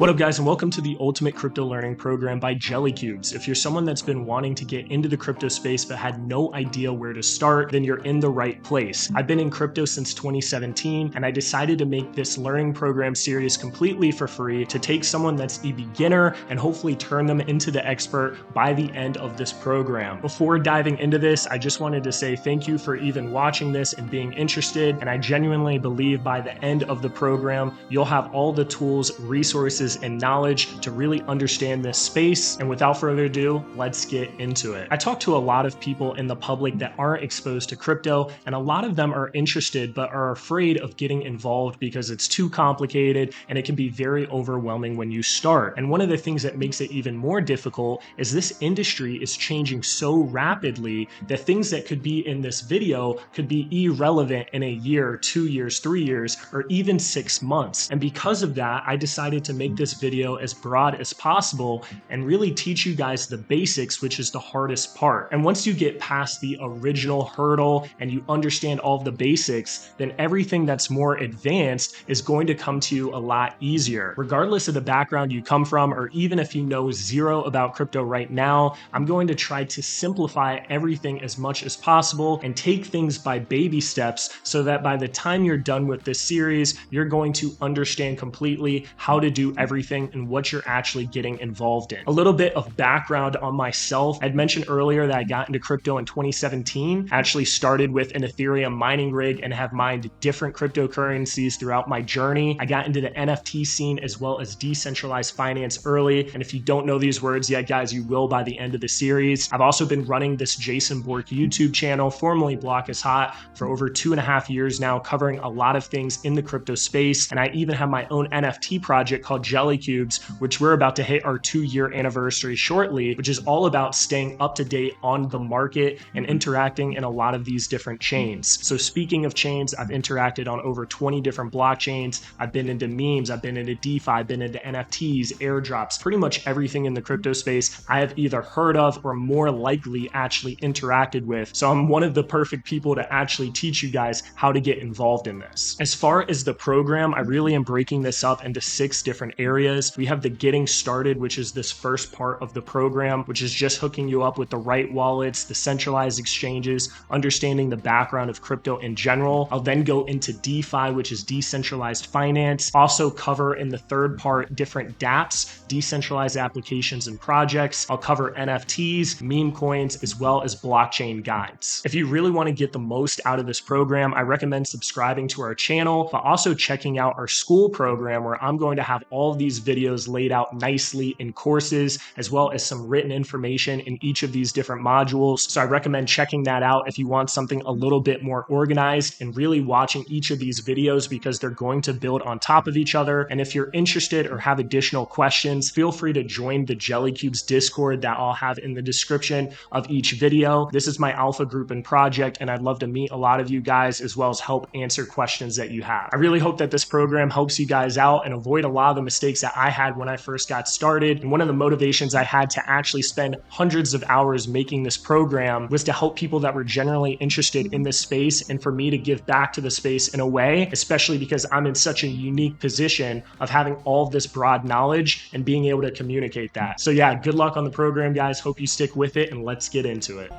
What up guys, and welcome to the Ultimate Crypto Learning Program by Jellycubes. If you're someone that's been wanting to get into the crypto space but had no idea where to start, then you're in the right place. I've been in crypto since 2017, and I decided to make this learning program series completely for free to take someone that's a beginner and hopefully turn them into the expert by the end of this program. Before diving into this, I just wanted to say thank you for even watching this and being interested, and I genuinely believe by the end of the program, you'll have all the tools, resources, and knowledge to really understand this space. And without further ado, let's get into it. I talk to a lot of people in the public that aren't exposed to crypto, and a lot of them are interested but are afraid of getting involved because it's too complicated and it can be very overwhelming when you start. And one of the things that makes it even more difficult is this industry is changing so rapidly that things that could be in this video could be irrelevant in a year, 2 years, 3 years, or even 6 months. And because of that, I decided to make this video as broad as possible and really teach you guys the basics, which is the hardest part. And once you get past the original hurdle and you understand all of the basics, then everything that's more advanced is going to come to you a lot easier. Regardless of the background you come from, or even if you know zero about crypto right now, I'm going to try to simplify everything as much as possible and take things by baby steps so that by the time you're done with this series, you're going to understand completely how to do everything and what you're actually getting involved in. A little bit of background on myself. I'd mentioned earlier that I got into crypto in 2017. I actually started with an Ethereum mining rig and have mined different cryptocurrencies throughout my journey. I got into the NFT scene as well as decentralized finance early. And if you don't know these words yet, guys, you will by the end of the series. I've also been running this Jason Bork YouTube channel, formerly Block is Hot, for over 2.5 years now, covering a lot of things in the crypto space. And I even have my own NFT project called Jellycubes, which we're about to hit our 2-year anniversary shortly, which is all about staying up to date on the market and interacting in a lot of these different chains. So speaking of chains, I've interacted on over 20 different blockchains. I've been into memes, I've been into DeFi, I've been into NFTs, airdrops, pretty much everything in the crypto space I have either heard of or more likely actually interacted with. So I'm one of the perfect people to actually teach you guys how to get involved in this. As far as the program, I really am breaking this up into 6 different areas. We have the getting started, which is this first part of the program, which is just hooking you up with the right wallets, the centralized exchanges, understanding the background of crypto in general. I'll then go into DeFi, which is decentralized finance. Also cover in the third part different dApps, decentralized applications and projects. I'll cover NFTs, meme coins, as well as blockchain guides. If you really want to get the most out of this program, I recommend subscribing to our channel, but also checking out our school program, where I'm going to have all of these videos laid out nicely in courses, as well as some written information in each of these different modules. So I recommend checking that out if you want something a little bit more organized and really watching each of these videos, because they're going to build on top of each other. And if you're interested or have additional questions, feel free to join the Jellycubes Discord that I'll have in the description of each video. This is my alpha group and project, and I'd love to meet a lot of you guys as well as help answer questions that you have. I really hope that this program helps you guys out and avoid a lot of the mistakes that I had when I first got started. And one of the motivations I had to actually spend hundreds of hours making this program was to help people that were generally interested in this space, and for me to give back to the space in a way, especially because I'm in such a unique position of having all of this broad knowledge and being able to communicate that. So yeah, good luck on the program, guys. Hope you stick with it, and let's get into it.